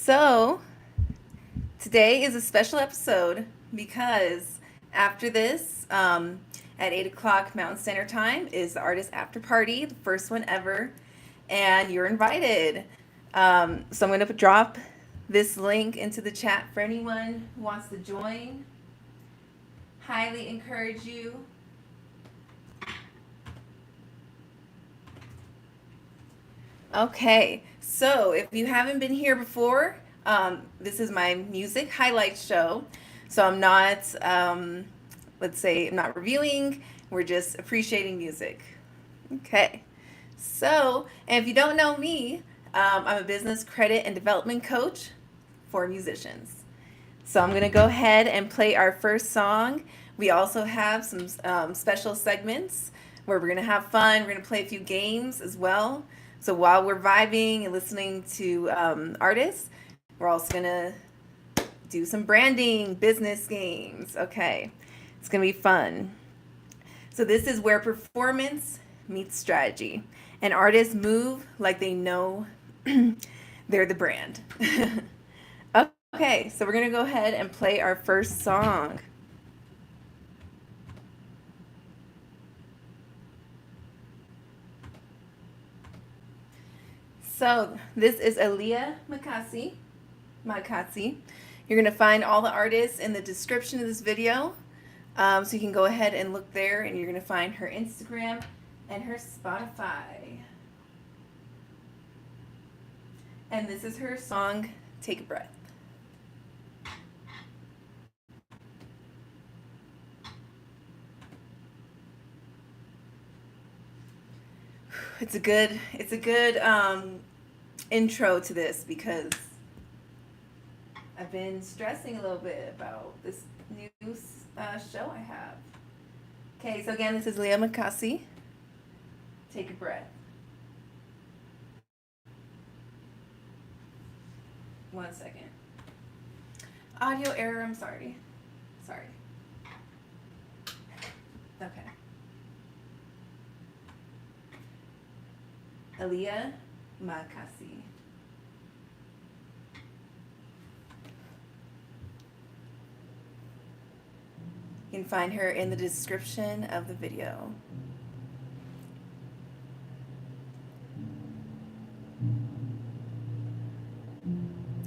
So, today is a special episode because after this, at 8 o'clock Mountain Standard Time, is the artist after party, the first one ever, and you're invited. So, I'm going to drop this link into the chat for anyone who wants to join. Highly encourage you. Okay, so if you haven't been here before, this is my music highlight show. So I'm not, let's say, I'm not reviewing, we're just appreciating music. Okay, so, and if you don't know me, I'm a business credit and development coach for musicians. So I'm going to go ahead and play our first song. We also have some special segments where we're going to have fun. We're going to play a few games as well. So while we're vibing and listening to artists, we're also going to do some branding, business games. Okay, it's going to be fun. So this is where performance meets strategy. And artists move like they know they're the brand. Okay, so we're going to go ahead and play our first song. So this is Aaliyah Magcasi. You're going to find all the artists in the description of this video. So you can go ahead and look there, and you're going to find her Instagram and her Spotify. And this is her song, Take a Breath. It's a good intro to this because I've been stressing a little bit about this new show I have. Okay, so again, this is Aaliyah Magcasi. Take a breath. 1 second. Audio error, I'm sorry. Okay. Aaliyah Magcasi. You can find her in the description of the video.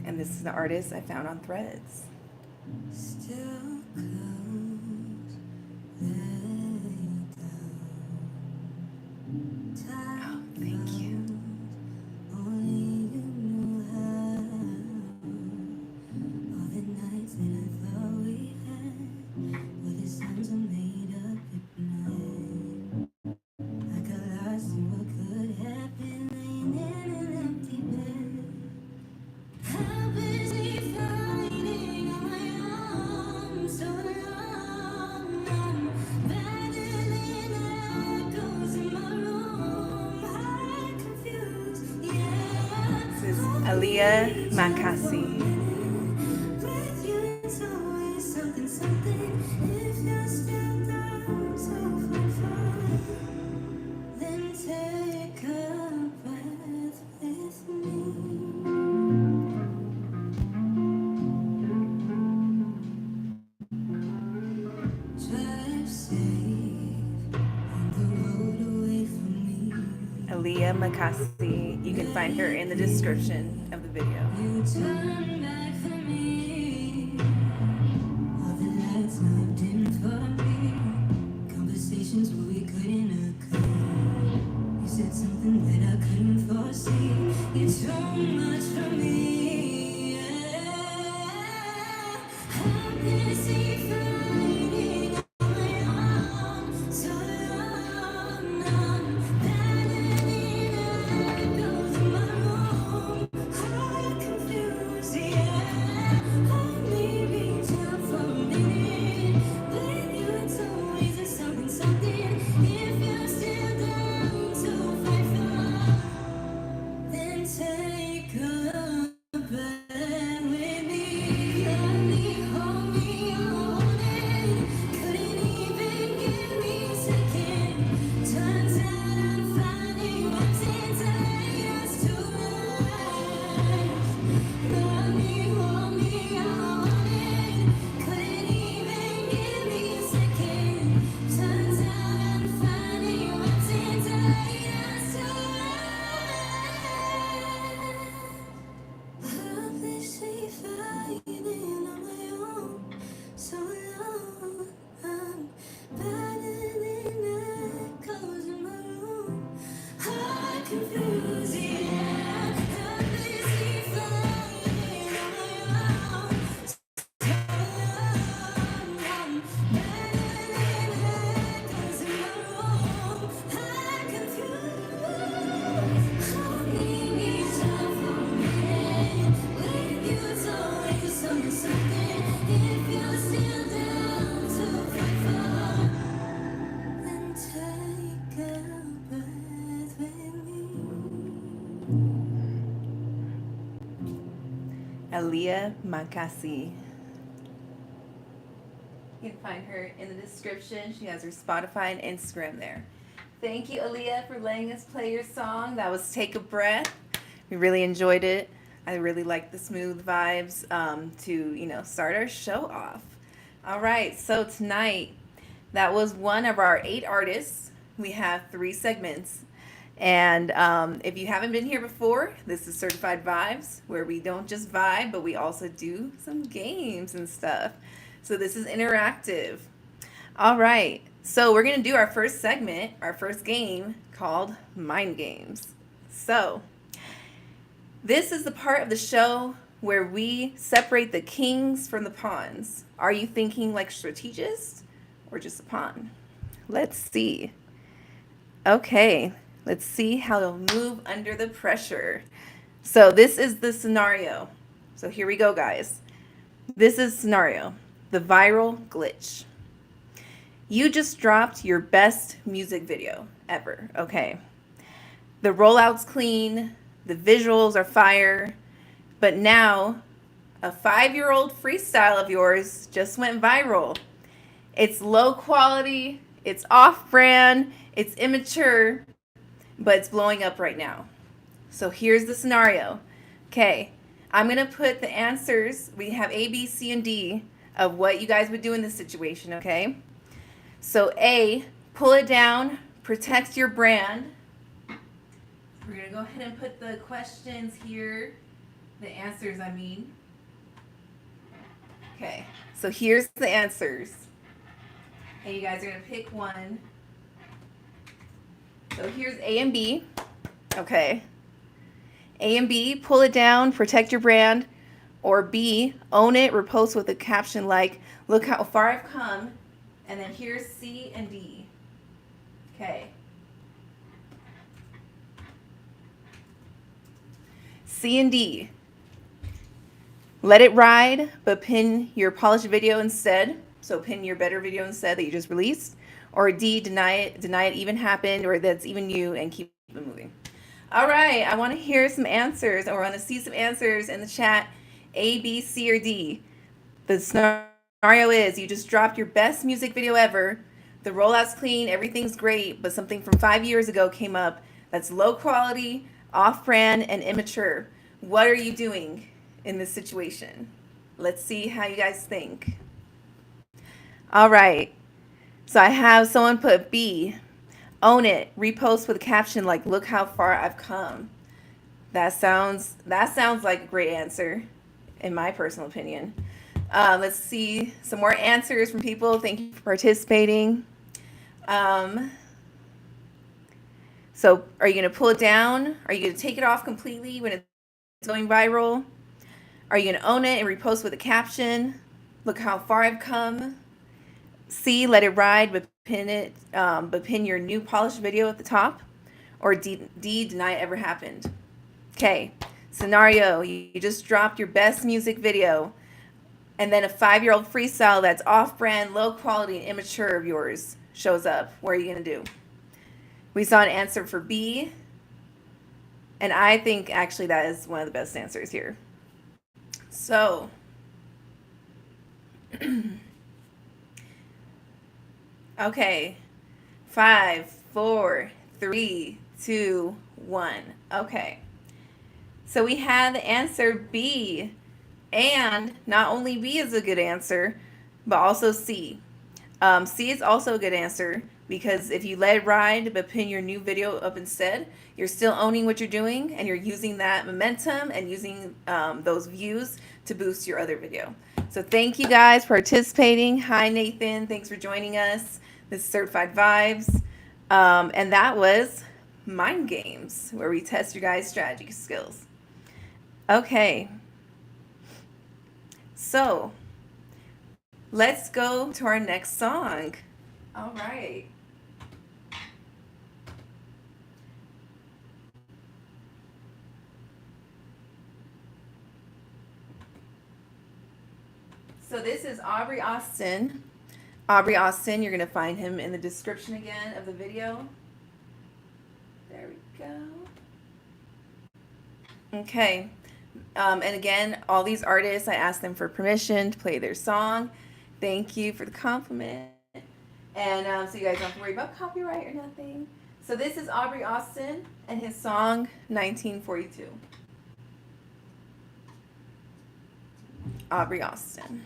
And this is the artist I found on Threads. Still close, oh, thank you. Aaliyah Magcasi. Aaliyah Magcasi. You can find her in the description of the video. You turn back for me. All the lights not dim for me. Conversations where we couldn't occur. You said something that I couldn't foresee. You're too much for me. Yeah. I've been safe fighting on my own. So long, Aaliyah Aaliyah Magcasi. You can find her in the description. She has her Spotify and Instagram there. Thank you, Aaliyah, for letting us play your song. That was Take a Breath. We really enjoyed it. I really like the smooth vibes to start our show off. All right, so tonight, that was one of our 8 artists. We have 3 segments. And if you haven't been here before, this is Certified Vibes, where we don't just vibe, but we also do some games and stuff. So this is interactive. All right, so we're going to do our first segment, our first game called Mind Games. So this is the part of the show where we separate the kings from the pawns. Are you thinking like strategist or just a pawn? Let's see. Okay, let's see how they'll move under the pressure. So this is the scenario. So here we go, guys. This is scenario, the viral glitch. You just dropped your best music video ever, okay? The rollout's clean, the visuals are fire, but now a 5-year-old freestyle of yours just went viral. It's low quality, it's off-brand, it's immature, but it's blowing up right now. So here's the scenario. Okay, I'm going to put the answers. We have A, B, C, and D of what you guys would do in this situation, okay? So A, pull it down, protect your brand. We're going to go ahead and put the questions here, the answers, I mean. Okay, so here's the answers. And you guys are going to pick one. So here's A and B. Okay. A and B, pull it down, protect your brand. Or B, own it, repost with a caption like, look how far I've come. And then here's C and D. Okay. C and D. Let it ride, but pin your polished video instead. So pin your better video instead that you just released. Or D, deny it even happened, or that's even you, and keep it moving. All right, I want to hear some answers, or I want to see some answers in the chat. A, B, C, or D. The scenario is you just dropped your best music video ever. The rollout's clean, everything's great, but something from 5 years ago came up that's low quality, off-brand, and immature. What are you doing in this situation? Let's see how you guys think. All right. So I have someone put B, own it, repost with a caption like, look how far I've come. That sounds like a great answer, in my personal opinion. Let's see some more answers from people. Thank you for participating. So are you going to pull it down? Are you going to take it off completely when it's going viral? Are you going to own it and repost with a caption? Look how far I've come. C, let it ride, but pin your new polished video at the top. Or D, deny it ever happened. Okay, scenario, you just dropped your best music video, and then a 5-year-old freestyle that's off-brand, low quality, and immature of yours shows up. What are you going to do? We saw an answer for B, and I think actually that is one of the best answers here. So, okay, 5, 4, 3, 2, 1. Okay, so we had the answer B, and not only B is a good answer, but also C. C is also a good answer because if you let it ride but pin your new video up instead, you're still owning what you're doing and you're using that momentum and using those views to boost your other video. So thank you guys for participating. Hi, Nathan. Thanks for joining us. This is Certified Vibes. And that was Mind Games, where we test your guys' strategy skills. Okay. So let's go to our next song. All right. So this is Aubry Austin. Aubry Austin, you're going to find him in the description again of the video. There we go. Okay. And again, all these artists, I asked them for permission to play their song. Thank you for the compliment. And so you guys don't have to worry about copyright or nothing. So this is Aubry Austin and his song 1942. Aubry Austin.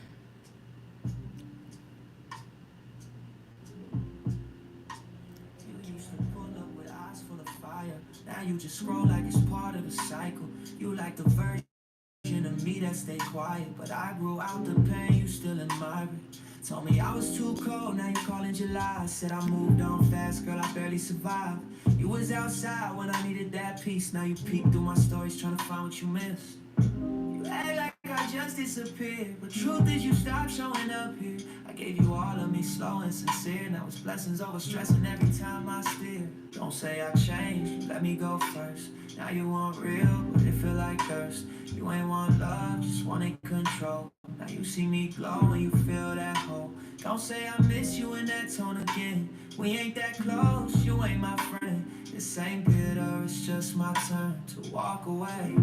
Now you just scroll like it's part of the cycle. You like the version of me that stay quiet, but I grew out the pain, you still admire it. Told me I was too cold, now you calling July. Said I moved on fast, girl, I barely survived. You was outside when I needed that peace. Now you peek through my stories trying to find what you missed. You act like I just disappeared, but truth is you stopped showing up here. I gave you all of me, slow and sincere. Now it's blessings over stressing every time I steer. Don't say I changed, let me go first. Now you want real, but it feel like thirst. You ain't want love, just wanted control. Now you see me glow and you feel that hole. Don't say I miss you in that tone again. We ain't that close, you ain't my friend. This ain't bitter, it's just my turn to walk away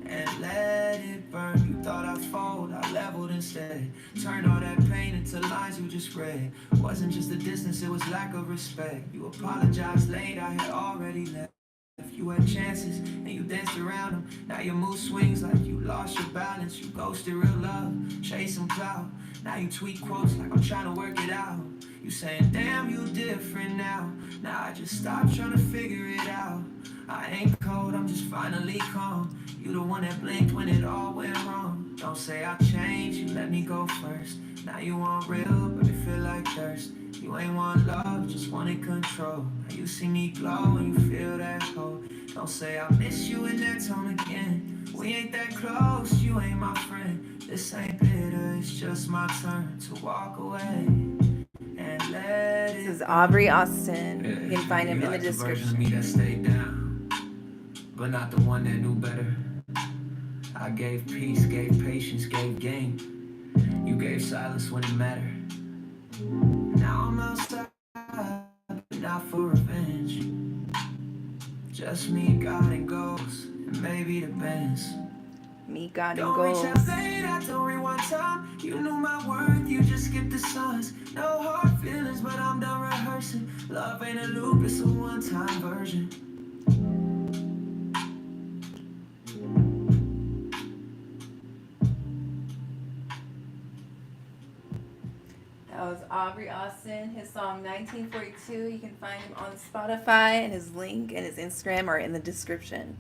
and let it burn. You thought I'd fold, I leveled instead. Turned all that pain into lines you just read. Wasn't just the distance, it was lack of respect. You apologized late, I had already left. If you had chances and you danced around them, now your mood swings like you lost your balance. You ghosted real love, chasing clout. Now you tweet quotes like I'm trying to work it out. You saying, damn, you different now. Now I just stopped trying to figure it out. I ain't cold, I'm just finally calm. You the one that blinked when it all went wrong. Don't say I changed, you let me go first. Now you want real, but it feel like thirst. You ain't want love, just wanted control. Now you see me glow and you feel that hole. Don't say I miss you in that tone again. We ain't that close, you ain't my friend. This ain't bitter, it's just my turn to walk away and let it. This is Aubry Austin. Yeah, you can find him in the description. The version of me that stayed down, but not the one that knew better. I gave peace, gave patience, gave game. You gave silence when it mattered. Now I'm outside, but not for revenge. Just me, God, and ghosts, and maybe the bands. Me, God, and Don't ghosts. reach out late, I don't rewind time. You knew my worth, you just skipped the signs. No hard feelings, but I'm done rehearsing. Love ain't a loop, it's a one-time version. That was Aubry Austin, his song 1942. You can find him on Spotify, and his link and his Instagram are in the description.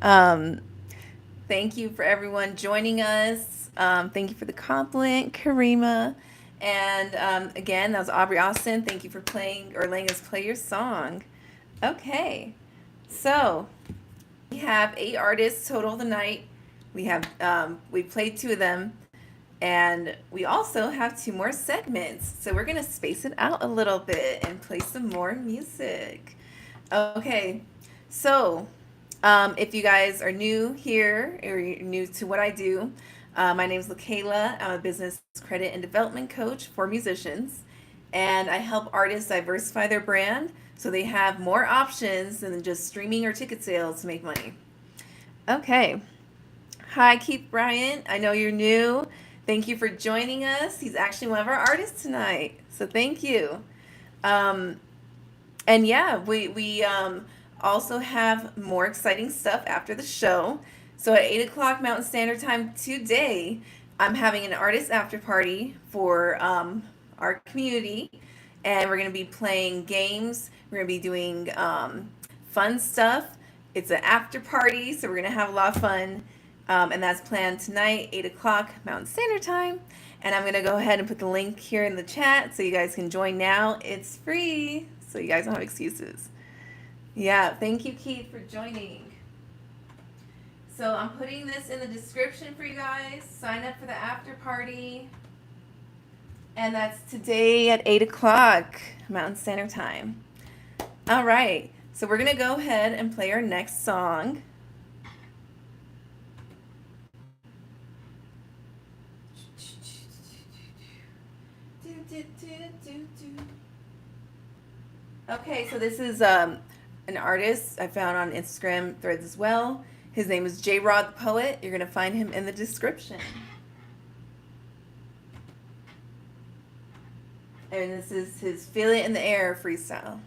Thank you for everyone joining us. Thank you for the compliment, Karima. And again, that was Aubry Austin. Thank you for playing or letting us play your song. Okay, so we have 8 artists total tonight. We played 2 of them. And we also have 2 more segments. So we're going to space it out a little bit and play some more music. Okay, so if you guys are new here or you're new to what I do, my name is Laquela. I'm a business credit and development coach for musicians. And I help artists diversify their brand so they have more options than just streaming or ticket sales to make money. Okay. Hi, Keith Bryant. I know you're new. Thank you for joining us. He's actually one of our artists tonight, so thank you. And yeah, we also have more exciting stuff after the show. So at 8 o'clock Mountain Standard Time today, I'm having an artist after party for our community, and we're going to be playing games. We're going to be doing fun stuff. It's an after party, so we're going to have a lot of fun. And that's planned tonight, 8 o'clock Mountain Standard Time. And I'm going to go ahead and put the link here in the chat so you guys can join now. It's free, so you guys don't have excuses. Yeah, thank you, Keith, for joining. So I'm putting this in the description for you guys. Sign up for the after party. And that's today at 8 o'clock Mountain Standard Time. All right, so we're going to go ahead and play our next song. Okay, so this is an artist I found on Instagram threads as well. His name is J Rod the Poet. You're going to find him in the description. And this is his Feel It in the Air freestyle.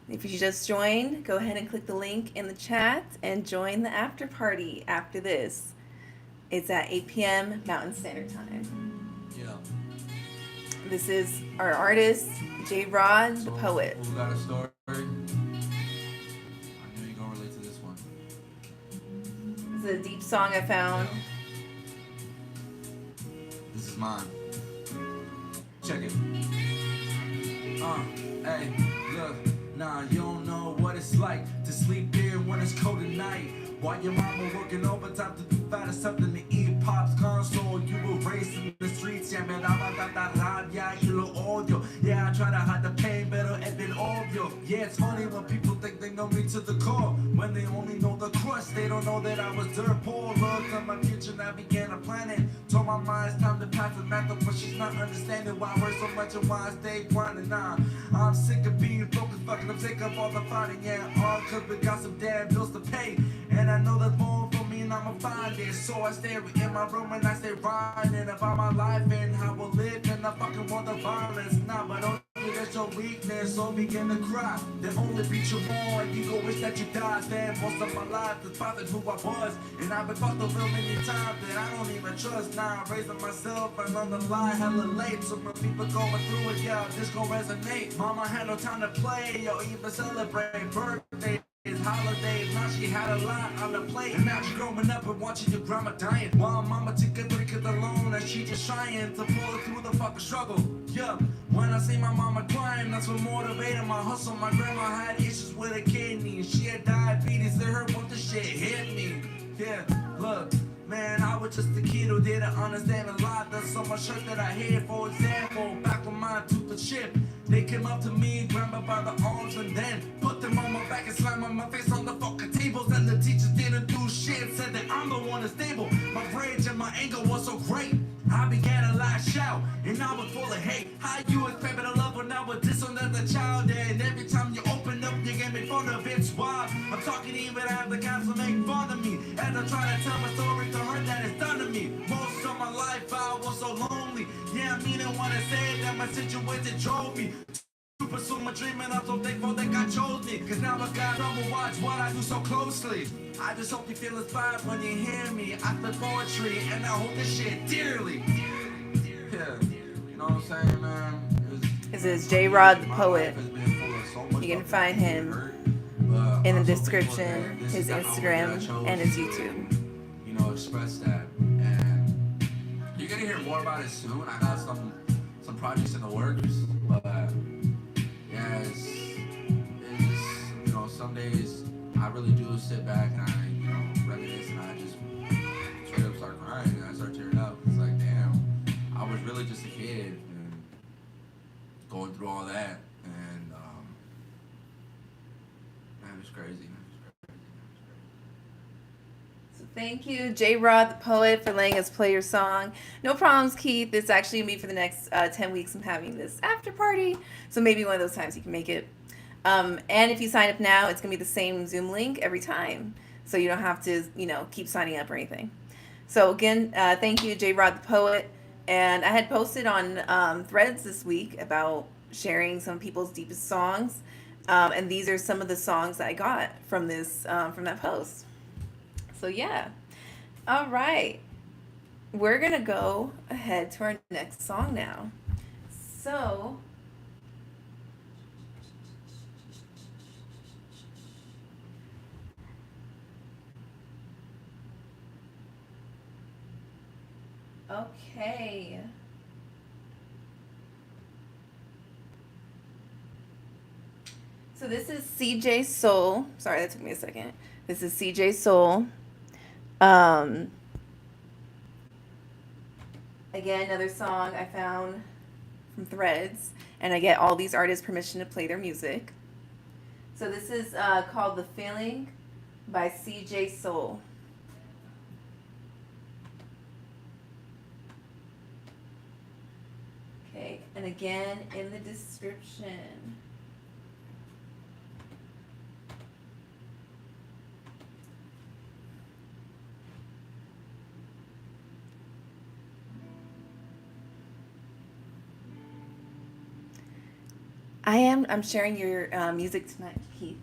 If you just joined, go ahead and click the link in the chat and join the after party after this. It's at 8 p.m. Mountain Standard Time. Yeah. This is our artist, J Rod the Poet. Who got a story? I knew you're gonna relate to this one. This is a deep song I found. Yeah. This is mine. Check it. Hey, look. Nah, you don't know what it's like to sleep here when it's cold at night. While your mama working overtime to do find something to eat, pops console. You were raised in the streets, yeah, man. Yeah, I try to hide the pain, pero es bien obvio. Yeah, it's funny when people think they know me to the core. When they only know the crust, they don't know that I was dirt poor. Looked at my kitchen, I began a planet. Told my mind it's time to pass the method, but she's not understanding why I work so much and why I stay grinding. Nah, I'm sick of being broken, fucking, I'm sick of all the fighting, yeah. All cause we got some damn bills to pay. And I know that's more for me and I'ma find it. So I stay in my room and I stay writing about my life and how we'll live. And I fucking want the violence. Nah, but don't think that's your weakness, so begin to cry. They only beat you more and you go wish that you died. Stand most of my life despite who I was. And I've been fucked up real many times that I don't even trust. Now I'm raising myself and on the lie hella late. So when people going through it, yeah, this gon' resonate. Mama had no time to play or even celebrate birthday. It's holidays, now she had a lot on the plate. And now she growing up and watching your grandma dying. While mama took a 3 kids alone and she just trying to pull through the fucking struggle. Yeah, when I see my mama crying, that's what motivated my hustle. My grandma had issues with her kidney. She had diabetes, it hurt when the shit hit me. Yeah, look. Man, I was just a kid who didn't understand a lot. There's so much shit that I hid. For example, back when mine took the ship, they came up to me, grabbed me by the arms, and then put them on my back and slammed my face on the fucking tables. And the teachers didn't do shit, said that I'm the one that's stable. My rage and my anger was so great, I began to lash out, and I was full of hate. How you expect me to love when I was disowned as a child? And every time you open up, you get me fun of it's wild. I'm talking even as the council make fun of me, as I try to tell my story to her that it's done to me. Most of my life I was so lonely. Yeah, I mean I wanna say that my situation drove me to pursue my dream, and I'm so thankful that God chose me. Cause now I got to watch what I do so closely. I just hope you feel inspired when you hear me. I spit poetry and I hold this shit dearly. Yeah, you know what I'm saying, man? This is J Rod the Poet. You can find him in the description, his Instagram and his YouTube. You know, express that, and you're gonna hear more about it soon. I got some projects in the works, but yeah, it's just, you know, some days I really do sit back and I, you know, reminisce and I just straight up start crying and I start tearing up. It's like, damn, I was really just a kid and going through all that, and man, it's crazy. Thank you, J Rod the Poet, for letting us play your song. No problems, Keith. It's actually going to be for the next 10 weeks. I'm having this after party, so maybe one of those times you can make it. And if you sign up now, it's going to be the same Zoom link every time, so you don't have to, you know, keep signing up or anything. So again, thank you, J Rod the Poet. And I had posted on Threads this week about sharing some people's deepest songs, and these are some of the songs that I got from this from that post. So yeah, all right, we're gonna go ahead to our next song now. So okay, so this is CJ Soul. Sorry, that took me a second. This is CJ Soul. Again, another song I found from Threads, and I get all these artists permission to play their music. So this is called The Feeling by CJ Soul. And again, in the description. I'm sharing your music tonight, Keith.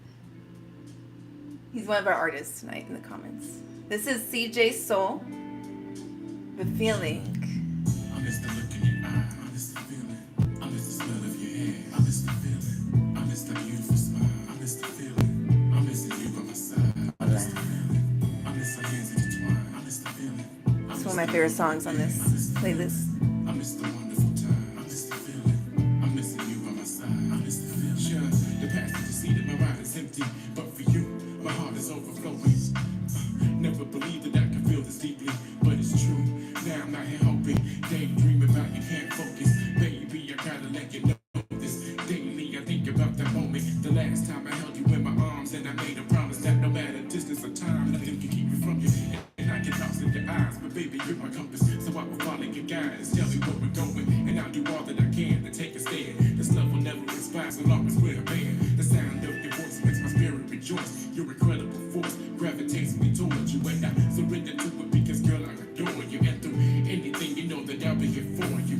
He's one of our artists tonight in the comments. This is CJ The Feeling. I miss the look in your eye, I miss the feeling. I miss the smell of your hair, I miss the feeling. I miss the beautiful smile, I miss the feeling. I miss you by my side, I miss the feeling. I miss our hands intertwined, I miss the feeling. It's one of my favorite songs on this playlist. I miss the wonderful time, I miss the feeling. I'm missing you by my side, I miss the feeling. Sure, the passenger seat of my ride is empty, but for you, my heart is overflowing. Never believed that I could feel this deeply, but it's true. Now I'm out here hoping, daydream about you, can't focus. Baby, I gotta let you know this. Daily, I think about that moment, the last time I held you in my arms, and I made a promise that no matter distance or time, nothing can keep me from you. And I get lost in your eyes, but baby, you're my compass, so I will follow your guidance. Tell me where we're going, and I'll do all that I can to take a stand. This love will never expire so long as we're a band. The sound of your voice makes my spirit rejoice. Your incredible force gravitates me towards you, and I surrender to it because, girl, I adore you. And through anything, you know that I'll be here for you.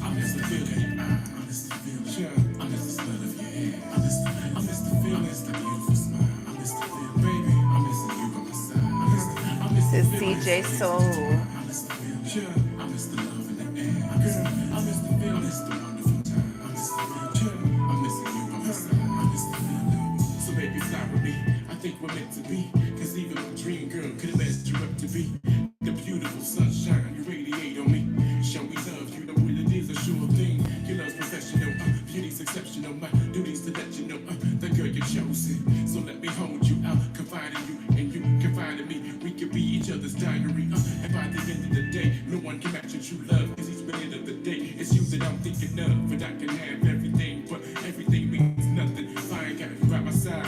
I miss the feeling, I miss the feeling. Sure, I miss the smell of your hair. I miss the feeling, I miss the feeling. I miss the beautiful smile. I miss the feeling, baby. I'm missing you by my side. I miss the feeling. I miss This is the feeling. CJ Soul. I miss the feeling, sure. I miss the love in the air. I miss the feeling, I miss the feeling. I miss the wonderful time. I miss the feeling, sure. I'm missing you by my side. I miss the feeling. So baby, fly with me. I think we're meant to be. Cause even my dream girl could have messed you up to be the beautiful sunshine you radiate on me. Show me love, you know what it is, a sure thing. Your love's professional, beauty's exceptional. My duty's to let you know the girl you're chosen. So let me hold you out, confide in you, and you confide in me. We could be each other's diary. And by the end of the day, no one can match your true love. Cause each minute of the day, it's you that I'm thinking of. But I can have everything, but everything means nothing if I ain't got you by my side.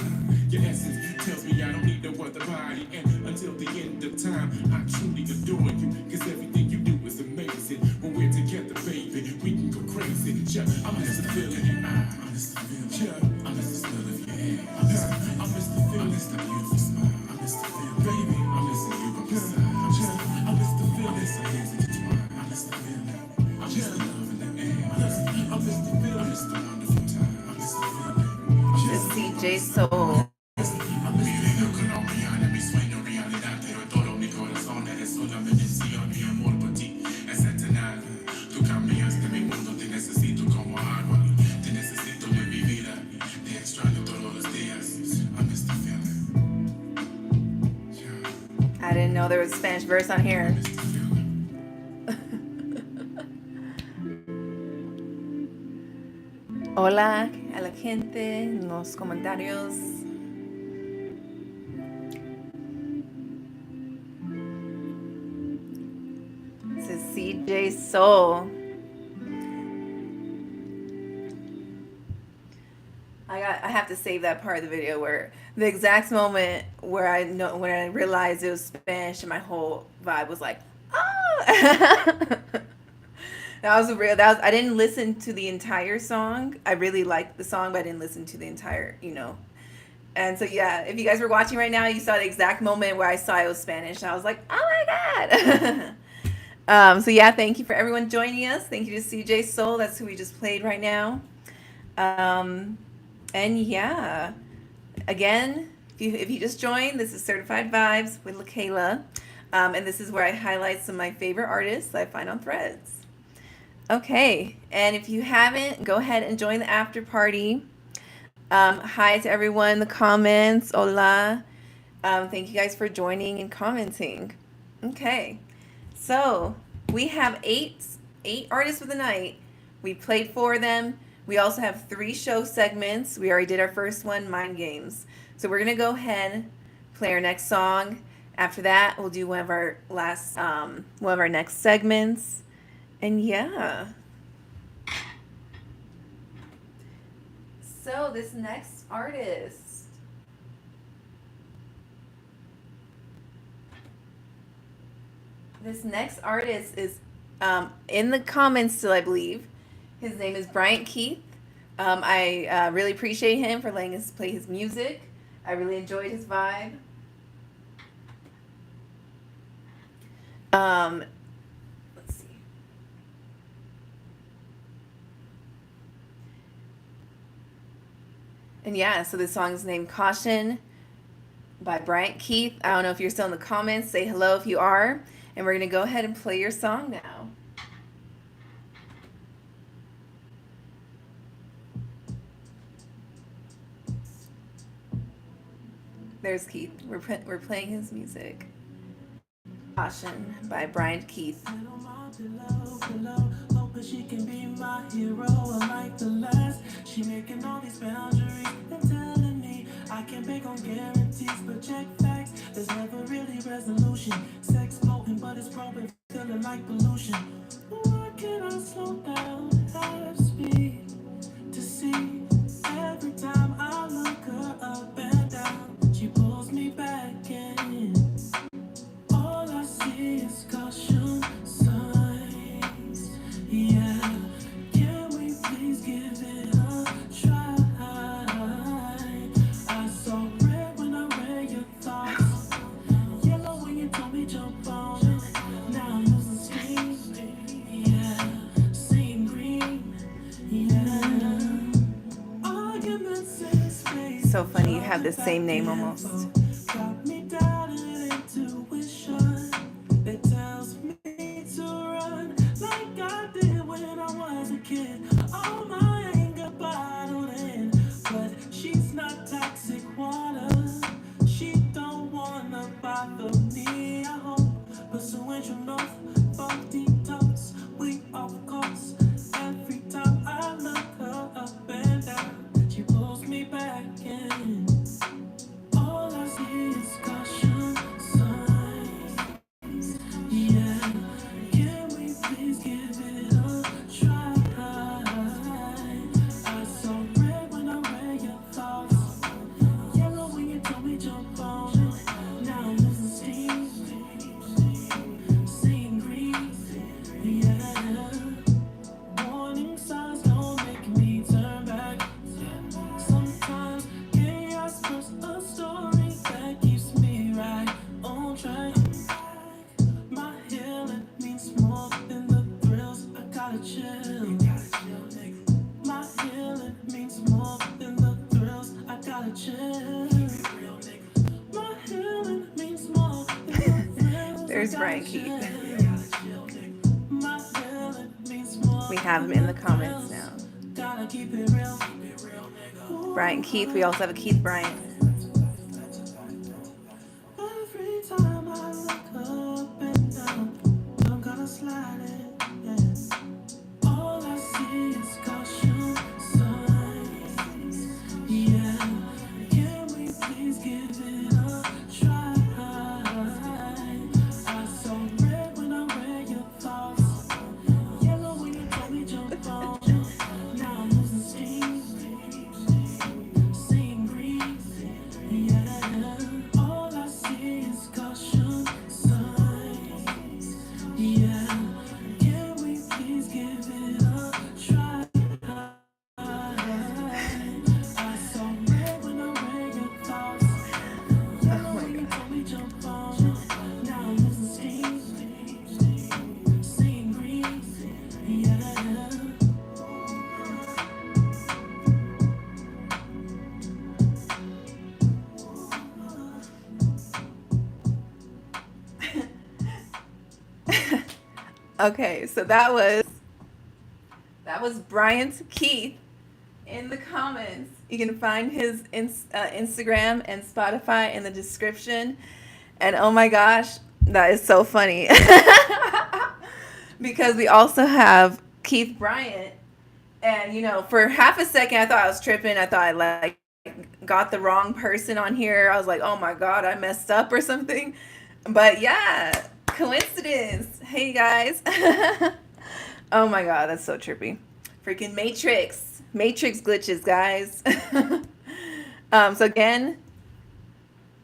Your essence tells me I don't need no other body. And until the end of time, I truly adore you. Cause everything you do is amazing. When we're together, baby, we can go crazy. Yeah, I miss the feeling. I miss the feeling. Yeah, I miss the smell of your hair. I miss the feeling. I miss the beautiful smile. I miss the feeling. Baby, I'm missing you by my side. I miss the feeling. I miss the hands intertwined. I miss the feeling. I miss the love in the air. I miss the feeling. I miss the wonderful time. I miss the feeling. This is CJ Soul. I didn't know there was a Spanish verse on here. Hola a la gente en los comentarios. This is CJ Soul. I have to save that part of the video where the exact moment where when I realized it was Spanish and my whole vibe was like, oh. I didn't listen to the entire song. I really liked the song, but I didn't listen to the entire, And so, yeah, if you guys were watching right now, you saw the exact moment where I saw it was Spanish. I was like, oh my God. So, yeah, thank you for everyone joining us. Thank you to CJ Soul. That's who we just played right now. And yeah, again, if you just joined, this is Certified Vibes with Laquela. And this is where I highlight some of my favorite artists I find on Threads. Okay, and if you haven't, go ahead and join the after party. Hi to everyone in the comments. Hola. Thank you guys for joining and commenting. Okay, so we have eight artists for the night. We played 4 of them. We also have 3 show segments. We already did our first one, Mind Games. So we're gonna go ahead, play our next song. After that, we'll do one of our next segments. And yeah. So this next artist. This next artist is in the comments still, I believe. His name is Bryant Keith. I really appreciate him for letting us play his music. I really enjoyed his vibe. Let's see. And yeah, so this song is named Caution by Bryant Keith. I don't know if you're still in the comments. Say hello if you are. And we're going to go ahead and play your song now. There's Keith. We're playing his music. Caution by Bryant Keith. She can be my hero, like the last. She making all these boundaries and telling me I can bake on guarantees, but check facts. There's never really resolution. Sex floating, but it's probably feeling like pollution. Why can't I slow down, have speed to see? Every time I look her up and down, she pulls me back in. All I see is caution signs. Yeah, can we please give it a try? I saw red when I read your thoughts, yellow when you told me jump on it. Now I'm losing steam. Yeah, seeing green. Yeah, arguments in space. So funny, you have the same name almost. Got me down in intuition that tells me to run like I did when I was a kid. All my anger bottled in, but she's not toxic water. She don't wanna bother me, I hope. Pursuing true north, fuck detox, we off course. Every time I look her up and down, she pulls me back in. All I see is caution signs. Yeah, can we please give it a try? I saw red when I read your thoughts, yellow when you told me jump on it. Now I'm losing steam, seeing green. Yeah, warning signs don't make me turn back. Sometimes chaos plus a story that keeps me right on track. My healing means more than the thrills. I gotta chill. My healing means more than the thrills. I gotta chill. My healing means more than the thrills. There's Bryant Keith. My healing means more. We have him in the comments now. Gotta keep it real. Bryant Keith. We also have a Keith Bryant. Every time I look up and down, I'm gonna slide it. Yeah. All I see is caution signs. Yeah, can we please give it a try? I saw red when I read your thoughts, yellow when you told me jump on it. Now I'm losing steam, seeing green. Yeah, all I see is caution signs. Yeah, can we please give it a try? I saw red when I read your thoughts, yellow when you told me jump on it. Now I'm losing steam, seeing green. Yeah. Okay, so that was Bryant Keith in the comments. You can find his Instagram and Spotify in the description. And oh my gosh, that is so funny. Because we also have Keith Bryant. And, you know, for half a second, I thought I was tripping. I thought I, like, got the wrong person on here. I was like, oh my God, I messed up or something. But yeah, coincidence. Hey, guys. Oh my God, that's so trippy. Freaking Matrix glitches, guys. So again,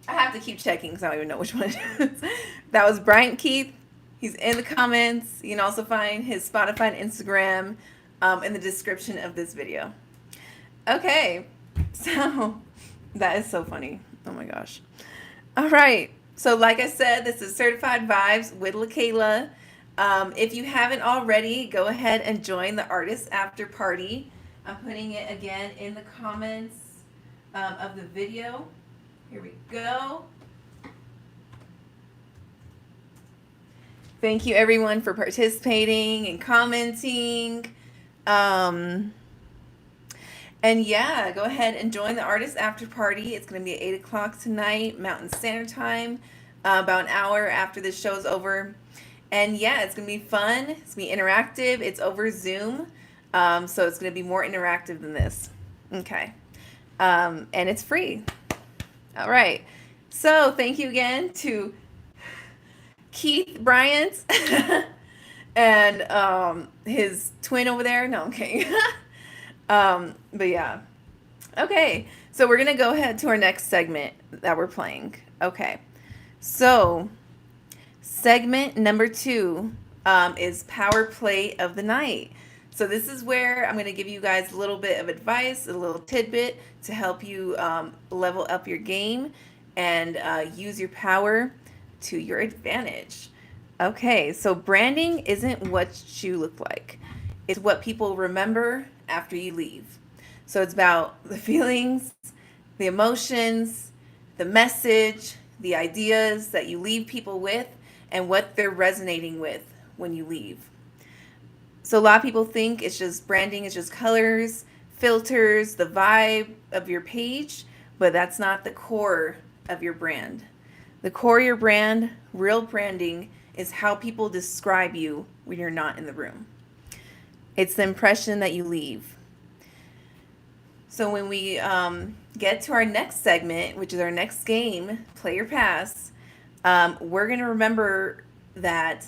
I have to keep checking because I don't even know which one it is. That was Bryant Keith. He's in the comments. You can also find his Spotify and Instagram in the description of this video. Okay, so that is so funny. Oh my gosh. All right. So like I said, this is Certified Vibes with Laquela. If you haven't already, go ahead and join the Artist After Party. I'm putting it again in the comments of the video. Here we go. Thank you everyone for participating and commenting. And yeah, go ahead and join the Artist After Party. It's going to be at 8 o'clock tonight, Mountain Standard Time, about an hour after this show's over. And yeah, it's going to be fun. It's going to be interactive. It's over Zoom. So it's going to be more interactive than this. Okay. And it's free. All right. So thank you again to Keith Bryant and his twin over there. No, I'm kidding. But yeah. Okay. So we're going to go ahead to our next segment that we're playing. Okay. So segment number 2 is Power Play of the Night. So this is where I'm going to give you guys a little bit of advice, a little tidbit to help you level up your game and use your power to your advantage. Okay, so branding isn't what you look like. It's what people remember after you leave. So it's about the feelings, the emotions, the message, the ideas that you leave people with, and what they're resonating with when you leave. So a lot of people think it's just branding, it's just colors, filters, the vibe of your page, but that's not the core of your brand. The core of your brand, real branding, is how people describe you when you're not in the room. It's the impression that you leave. So when we get to our next segment, which is our next game, Play or Pass, we're going to remember that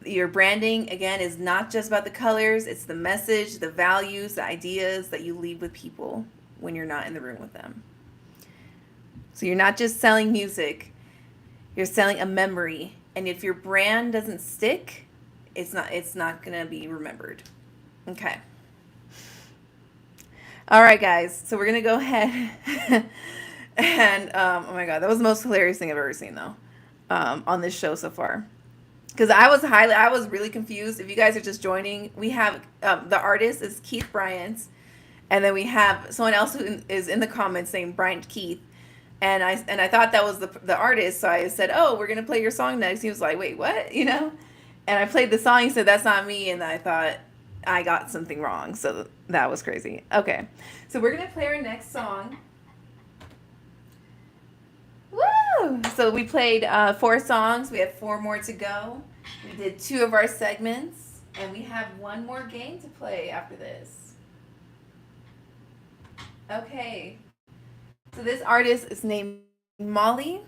your branding, again, is not just about the colors. It's the message, the values, the ideas that you leave with people when you're not in the room with them. So you're not just selling music. You're selling a memory. And if your brand doesn't stick, it's not going to be remembered. Okay. All right, guys. So we're going to go ahead and, oh my God, that was the most hilarious thing I've ever seen, though, on this show so far. Because I was really confused. If you guys are just joining, we have the artist is Keith Bryant, and then we have someone else who is in the comments saying Bryant Keith, and I thought that was the artist, so I said, "Oh, we're gonna play your song next." He was like, "Wait, what?" You know, and I played the song. He said, "That's not me," and I thought I got something wrong, so that was crazy. Okay, so we're gonna play our next song. Woo! So we played 4 songs. We have 4 more to go. We did 2 of our segments, and we have 1 more game to play after this. Okay. So this artist is named Molli.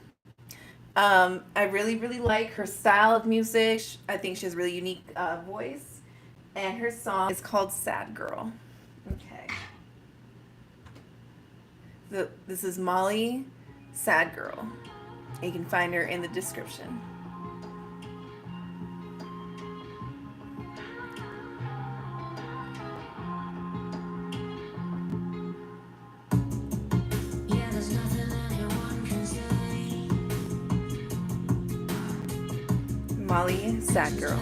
I really, really like her style of music. I think she has a really unique voice. And her song is called Sad Girl. Okay. So this is Molli, Sad Girl. You can find her in the description. Molli, Sad Girl.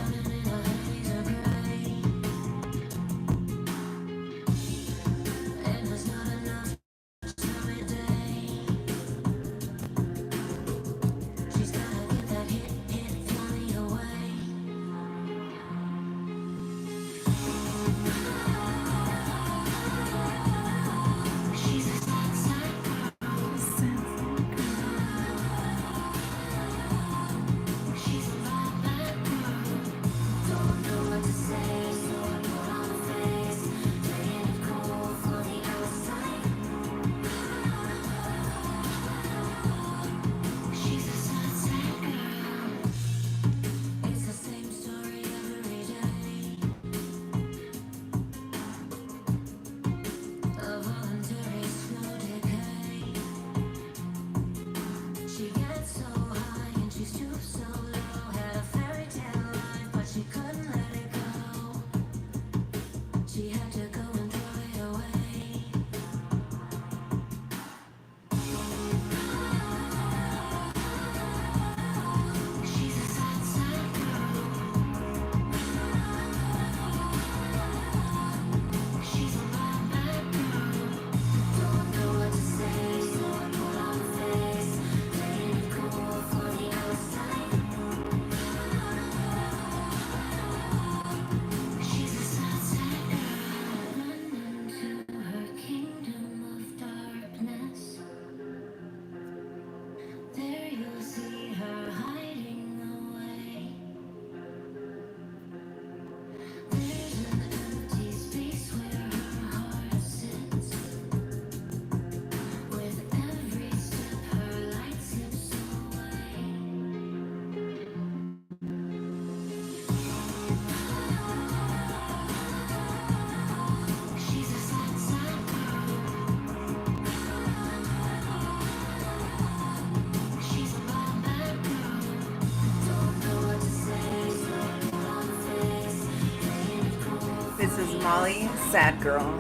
Molli, Sad Girl.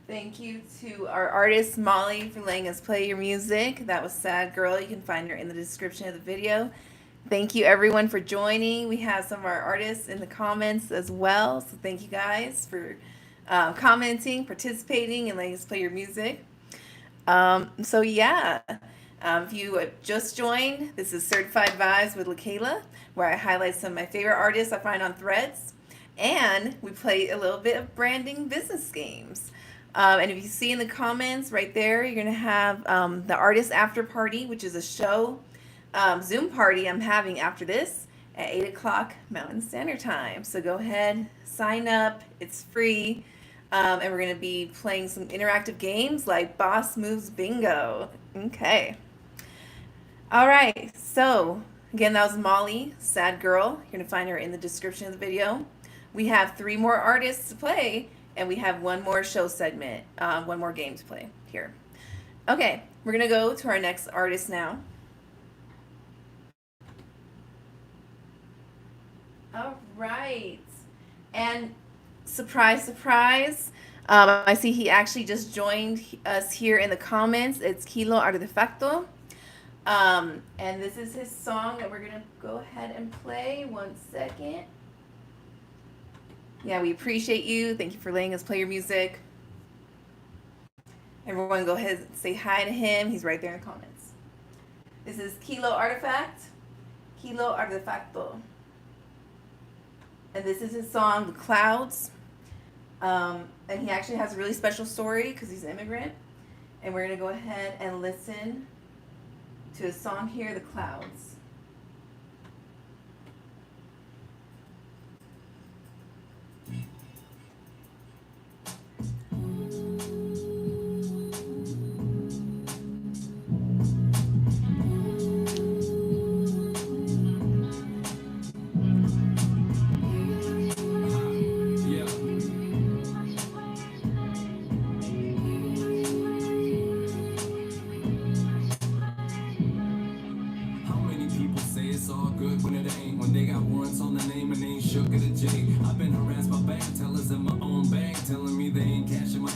Thank you to our artist Molli for letting us play your music. That was Sad Girl. You can find her in the description of the video. Thank you everyone for joining. We have some of our artists in the comments as well. So thank you guys for commenting, participating, and letting us play your music. So yeah, if you just joined, this is Certified Vibes with Laquela, where I highlight some of my favorite artists I find on Threads. And we play a little bit of branding business games. And if you see in the comments right there, you're going to have the Artist After Party, which is a show, Zoom party I'm having after this at 8 o'clock Mountain Standard Time. So go ahead, sign up. It's free. And we're going to be playing some interactive games like Boss Moves Bingo. Okay. All right. So again, that was Molli, Sad Girl. You're going to find her in the description of the video. We have 3 more artists to play. And we have 1 more show segment, 1 more game to play here. Okay, we're going to go to our next artist now. All right. And surprise, surprise. I see he actually just joined us here in the comments. It's Artefacto. And this is his song that we're going to go ahead and play. 1 second. Yeah, we appreciate you. Thank you for letting us play your music. Everyone go ahead and say hi to him. He's right there in the comments. This is Artefacto. And this is his song, The Clouds. And he actually has a really special story because he's an immigrant. And we're going to go ahead and listen to his song here, The Clouds.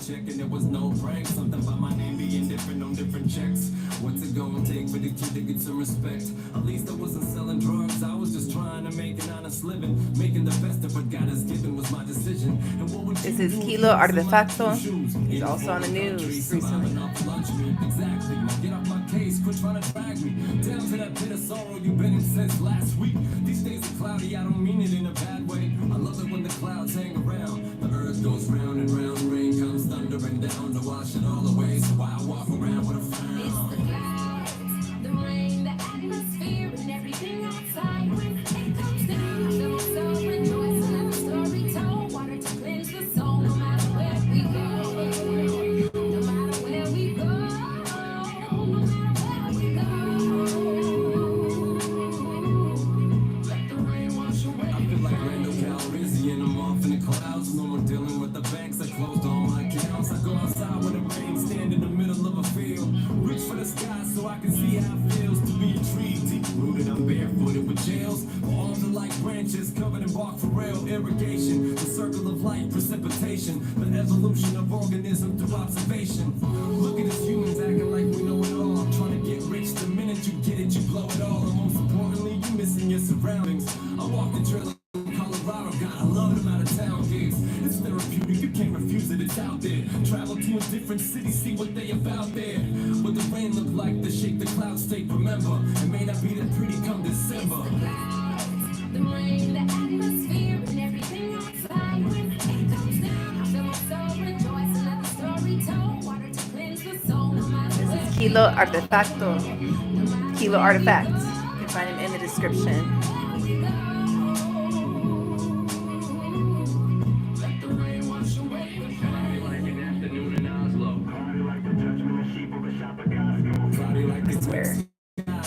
And there was no prank. Something about my name being different on different checks. What's it gonna take for the kid to get some respect? At least I wasn't selling drugs. I was just trying to make an honest living. Making the best of what God has given was my decision. And what would this is Artefacto. He's also on the news recently. Exactly. Get off my case. Quit trying to drag me down to that pit of sorrow you've been in since last week. These days are cloudy. I don't mean it in a bad way. I love it when the clouds hang around. The earth goes round and round. Rain comes thundering down to wash it all away. So I walk around with a frown. It's the clouds, the rain, the atmosphere, and everything outside. When it comes down, I feel my soul rejoice. Another story told. Water to cleanse the soul. No matter where we go, no matter where we go, no matter where we go. Let the rain wash away. I feel like Randall Calrissian. I'm off in the clouds. No more dealing with the banks. I closed all my accounts. I go outside when it rains, stand in the middle of a field. Reach for the sky so I can see how it feels to be a tree. Deep rooted, I'm barefooted with jails. My arms are like branches covered in bark for rail irrigation. The circle of light, precipitation. The evolution of organism through observation. Look at us humans acting like we know it all. I'm trying to get rich. The minute you get it, you blow it all. And most importantly, you missing your surroundings. I walk the trail in Colorado. God, I love them out of town gigs. It's therapeutic, you can't refuse it, it's out there. Travel to a different city, see what they about there. What the rain look like, the shape the cloud state, remember. It may not be that pretty come December. It's the clouds, the rain, the atmosphere, and everything outside. When it comes down, I feel my soul rejoice. Another story told. Water to cleanse the soul. No matter This where is we Artefacto. Artifact. You can find him in the description.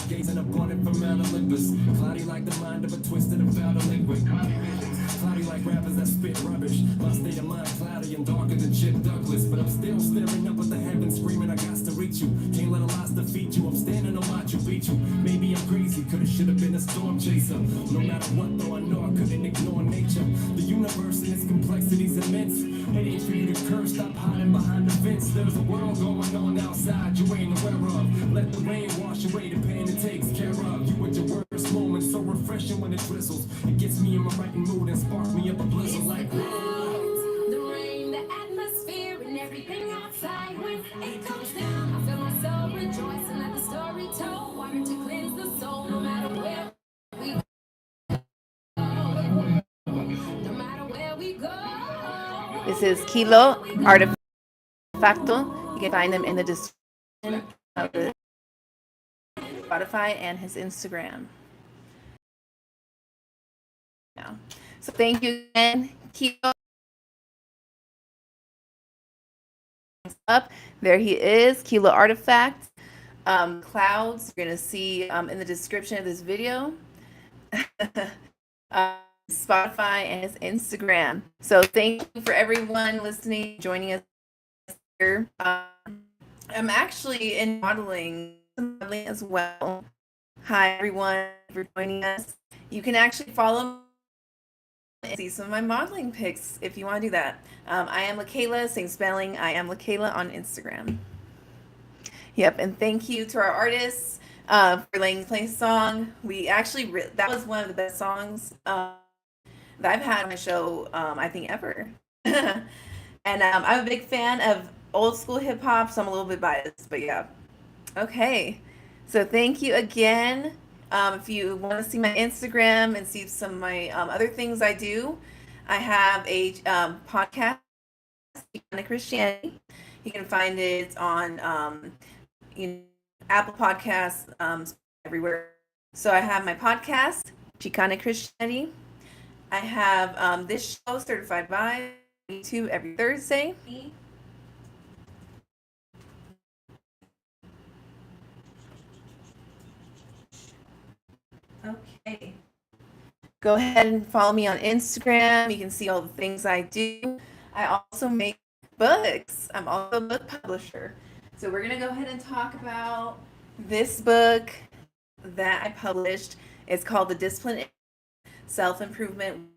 Gazing upon it from Mount Olympus. Cloudy like the mind of a twisted and foul delinquent. Cloudy like rappers that spit rubbish. My state of mind cloudy and darker than Chip Douglas. But I'm still staring up at the heavens screaming I got to reach you. Can't let a loss defeat you. I'm standing on Machu Picchu. Maybe I'm crazy, coulda shoulda been a storm chaser. No matter what though, I know I couldn't ignore nature. The universe and its complexity's immense. It ain't for you to curse, stop hiding behind the fence. There's a world going on outside you ain't aware of. Let the rain wash away the pain it takes care of. You at your worst moments, so refreshing when it drizzles. It gets me in my right mood and spark me up a blizzard like the rain, the atmosphere, and everything outside. When it comes down, I feel my soul rejoicing at the story told. Water to cleanse the soul, no matter where we go. No matter where we go. This is Kilo Artefacto. You can find them in the description of the Spotify and his Instagram. Now, so thank you again, Kilo. Up there, he is Kilo Artifact. Clouds you're gonna see in the description of this video. Spotify and his Instagram. So thank you for everyone listening, joining us here. I'm actually in modeling as well. Hi everyone for joining us. You can actually follow and see some of my modeling pics if you want to do that. I am Laquela, same spelling. I am Laquela on Instagram. Yep, and thank you to our artists for playing the song. We actually that was one of the best songs that I've had on my show, I think ever. And I'm a big fan of old school hip hop, so I'm a little bit biased, but yeah. Okay, so thank you again. If you want to see my Instagram and see some of my other things I do, I have a podcast, Christianity. You can find it on Apple Podcasts, everywhere. So I have my podcast, Chicana Christianity. I have this show, Certified by YouTube, every Thursday. Okay. Go ahead and follow me on Instagram. You can see all the things I do. I also make books. I'm also a book publisher. So we're going to go ahead and talk about this book that I published. It's called The Discipline Self-Improvement.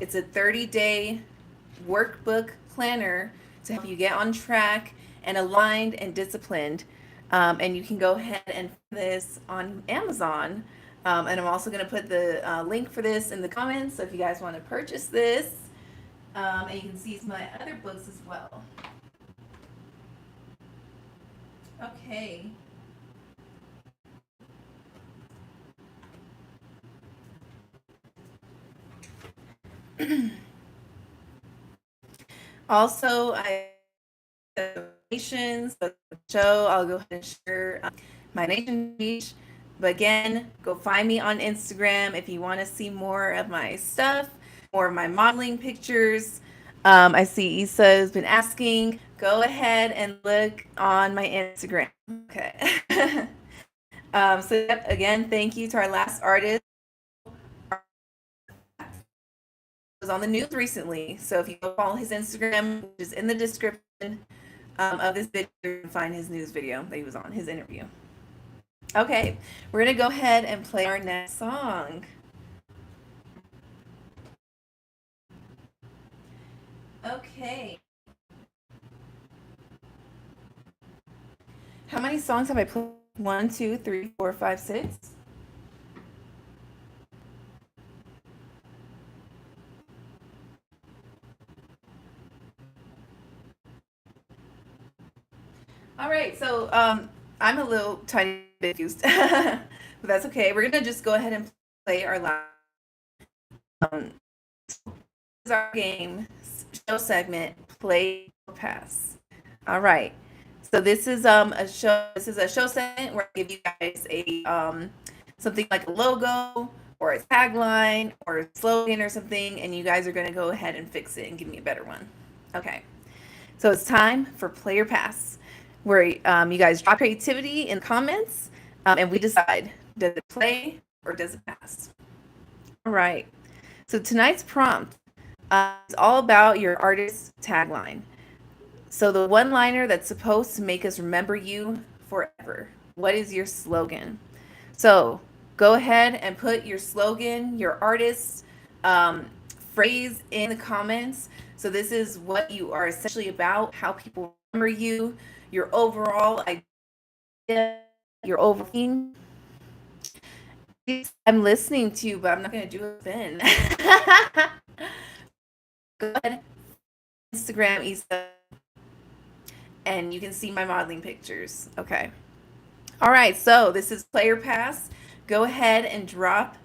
It's a 30-day workbook planner to help you get on track and aligned and disciplined. And you can go ahead and find this on Amazon. And I'm also going to put the link for this in the comments. So if you guys want to purchase this, and you can see some of my other books as well. Okay. Also, I donations for the show. I'll go ahead and share my nation page. But again, go find me on Instagram if you want to see more of my stuff, more of my modeling pictures. I see Issa has been asking. Go ahead and look on my Instagram. Okay. So yep, again, thank you to our last artist. Was on the news recently. So if you go follow his Instagram, which is in the description of this video, you can find his news video that he was on, his interview. Okay, we're gonna go ahead and play our next song. Okay. How many songs have I played? 1, 2, 3, 4, 5, 6. All right, so I'm a little tiny bit confused, but that's okay. We're gonna just go ahead and play our last. This is our game show segment, Play or Pass. All right, so this is a show. This is a show segment where I give you guys a something like a logo or a tagline or a slogan or something, and you guys are gonna go ahead and fix it and give me a better one. Okay, so it's time for Play or Pass, where you guys drop creativity in comments. And we decide, does it play or does it pass? All right. So tonight's prompt is all about your artist tagline. So the one-liner that's supposed to make us remember you forever. What is your slogan? So go ahead and put your slogan, your artist phrase in the comments. So this is what you are essentially about, how people remember you, your overall idea, your overall. I'm listening to you, but I'm not going to do a spin. Go ahead, Instagram, Isa, and you can see my modeling pictures. Okay. All right, so this is Player Pass. Go ahead and drop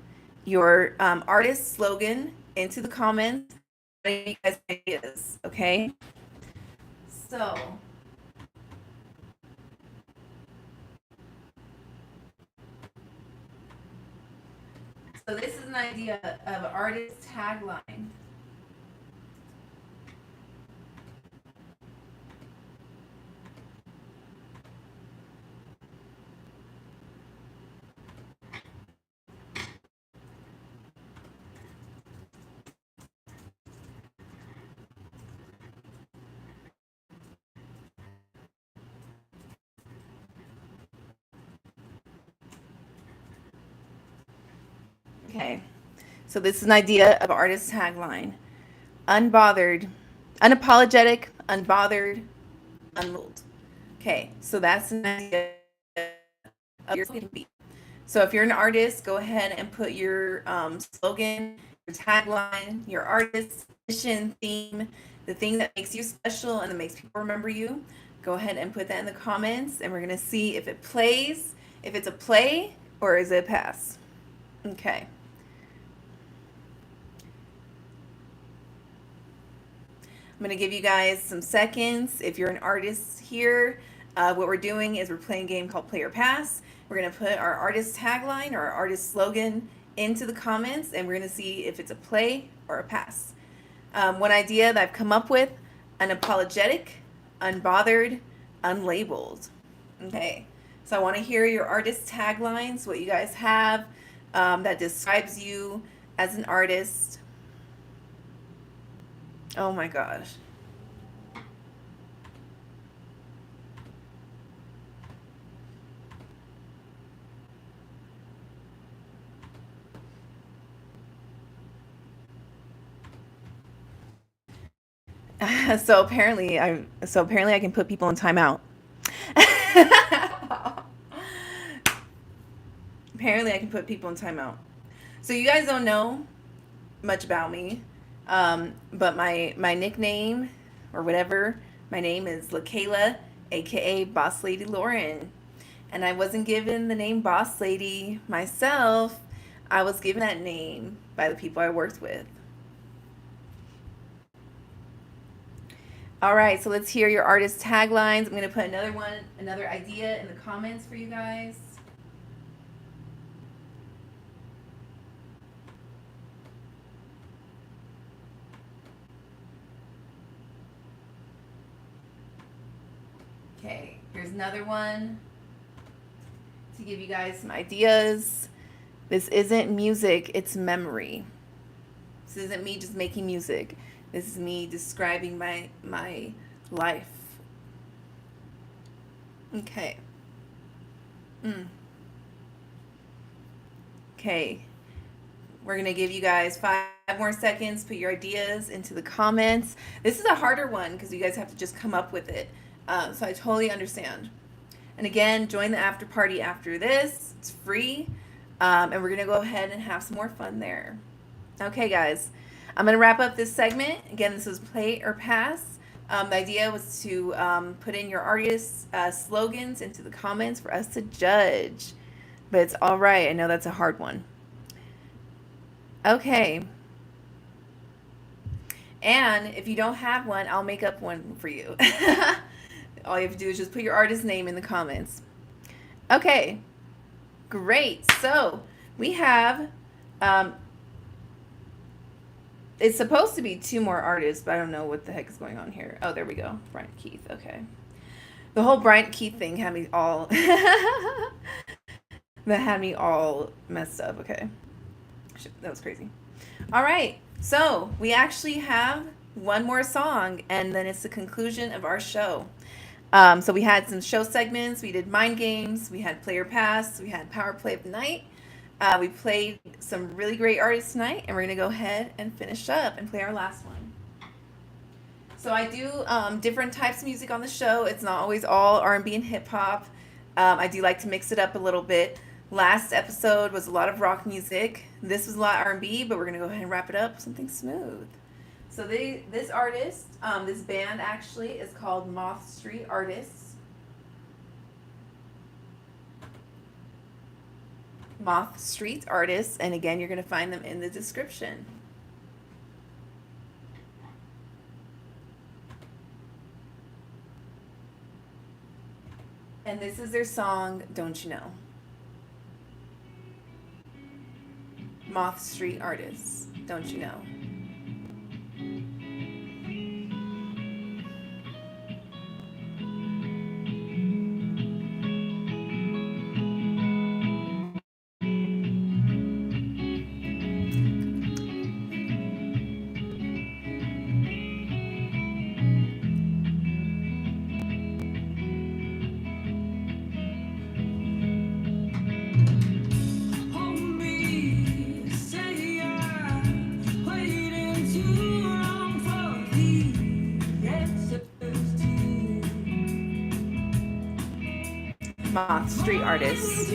your artist slogan into the comments. You guys ideas, okay? So this is an idea of an artist tagline. Okay, so this is an idea of artist tagline. Unbothered, unapologetic, unbothered, unruled. Okay, so that's an idea of your slogan. So if you're an artist, go ahead and put your slogan, your tagline, your artist mission, theme, the thing that makes you special and that makes people remember you. Go ahead and put that in the comments, and we're gonna see if it plays, if it's a play or is it a pass. Okay. I'm going to give you guys some seconds. If you're an artist here, what we're doing is we're playing a game called Player Pass. We're going to put our artist tagline or our artist slogan into the comments, and we're going to see if it's a play or a pass. One idea that I've come up with, unapologetic, unbothered, unlabeled. Okay, so I want to hear your artist taglines, what you guys have that describes you as an artist. Oh my gosh. So apparently I can put people in timeout. Apparently I can put people in timeout. So you guys don't know much about me. But my nickname or whatever, my name is Laquela, aka Boss Lady Lauren. And I wasn't given the name Boss Lady myself. I was given that name by the people I worked with. All right, so let's hear your artist taglines. I'm going to put another idea in the comments for you guys. Okay, here's another one to give you guys some ideas. This isn't music, it's memory. This isn't me just making music. This is me describing my life. Okay. Okay. We're going to give you guys 5 more seconds. Put your ideas into the comments. This is a harder one because you guys have to just come up with it. So I totally understand. And again, join the after party after this. It's free. And we're going to go ahead and have some more fun there. Okay, guys. I'm going to wrap up this segment. Again, this was Play or Pass. The idea was to put in your artist slogans into the comments for us to judge. But it's all right. I know that's a hard one. Okay. And if you don't have one, I'll make up one for you. All you have to do is just put your artist name in the comments. Okay. Great. So we have... it's supposed to be 2 more artists, but I don't know what the heck is going on here. Oh, there we go. Bryant Keith. Okay. The whole Bryant Keith thing had me all... That had me all messed up. Okay. Shit, that was crazy. All right. So we actually have one more song, and then it's the conclusion of our show. So we had some show segments. We did mind games. We had player pass. We had power play of the night. We played some really great artists tonight, and we're gonna go ahead and finish up and play our last one. So I do different types of music on the show. It's not always all R&B and hip hop. I do like to mix it up a little bit. Last episode was a lot of rock music. This was a lot R&B, but we're gonna go ahead and wrap it up with something smooth. So this artist, this band actually is called Moth Street Artists. Moth Street Artists, and again, you're gonna find them in the description. And this is their song, Don't You Know? Moth Street Artists, Don't You Know? Moth Street Artists.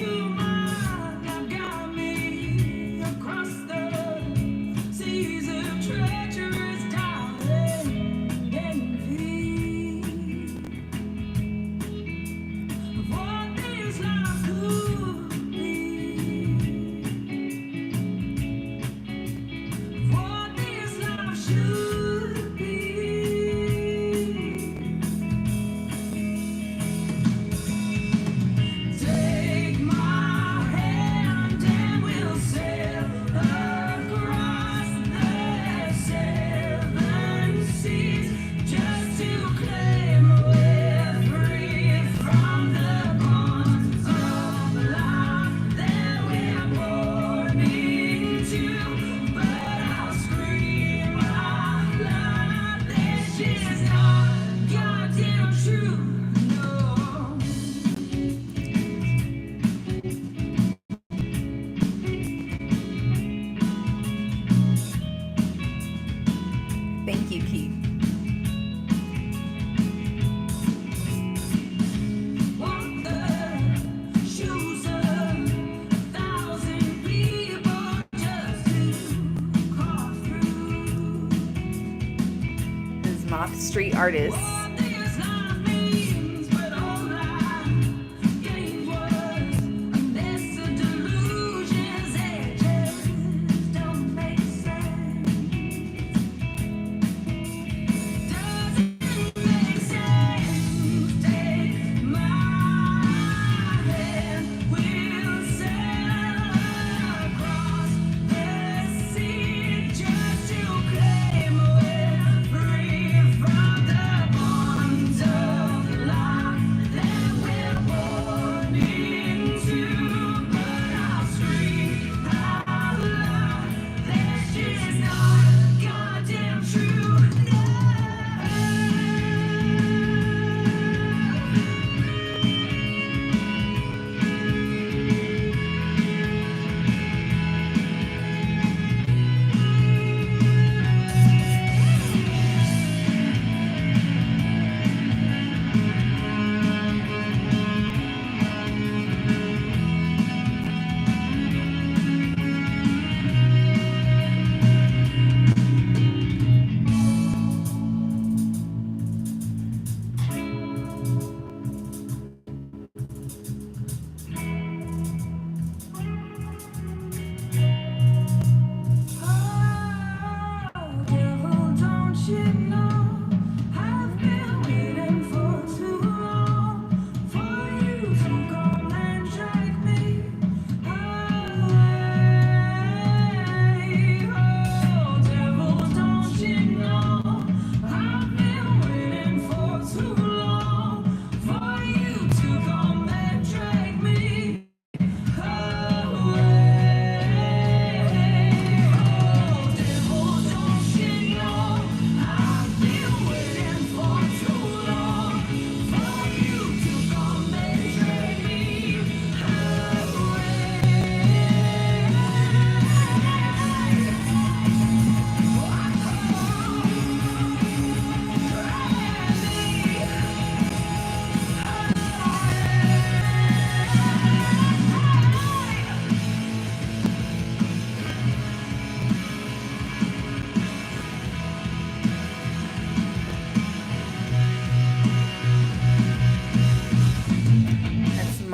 Thank you, Keith. This is Moth Street Artists.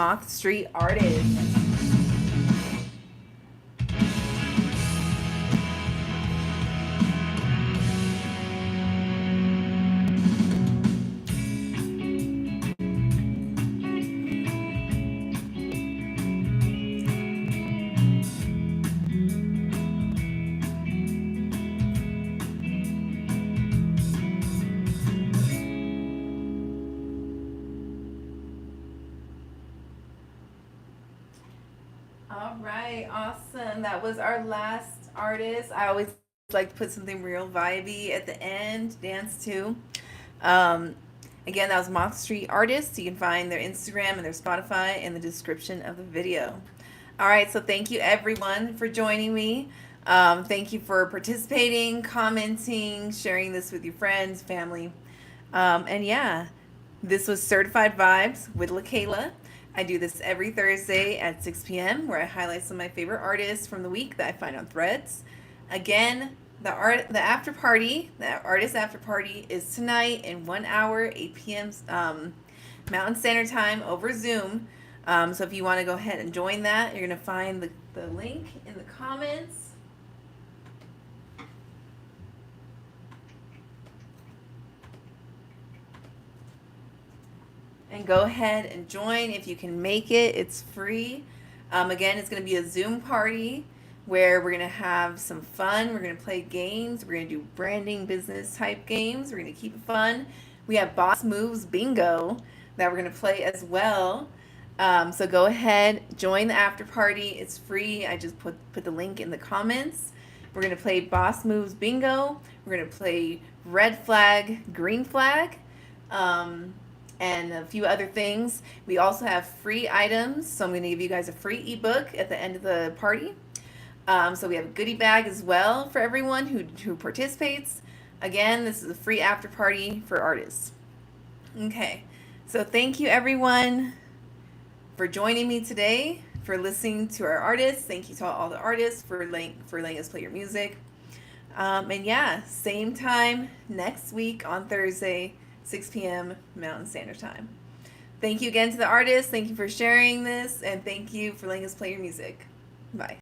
Moth Street Artists. All right, awesome. That was our last artist. I always like to put something real vibey at the end, dance to. Um, Again, that was Moth Street Artists. You can find their Instagram and their Spotify in the description of the video. All right, so thank you everyone for joining me. Thank you for participating, commenting, sharing this with your friends, family. And yeah, this was Certified Vibes with Laquela. I do this every Thursday at 6 p.m. where I highlight some of my favorite artists from the week that I find on Threads. Again, the after party, the artist after party is tonight in 1 hour, 8 p.m. Mountain Standard Time over Zoom. So if you want to go ahead and join that, you're going to find the link in the comments. And go ahead and join if you can make it. It's free. Again, it's going to be a Zoom party where we're going to have some fun. We're going to play games. We're going to do branding business type games. We're going to keep it fun. We have Boss Moves Bingo that we're going to play as well. So go ahead, join the after party. It's free. I just put the link in the comments. We're going to play Boss Moves Bingo. We're going to play Red Flag, Green Flag. And a few other things. We also have free items, so I'm going to give you guys a free ebook at the end of the party. So we have a goodie bag as well for everyone who participates. Again, this is a free after party for artists. Okay, so thank you everyone for joining me today, for listening to our artists. Thank you to all the artists for letting us play your music. And yeah, same time next week on Thursday, 6 p.m. Mountain Standard Time. Thank you again to the artists. Thank you for sharing this, and thank you for letting us play your music. Bye.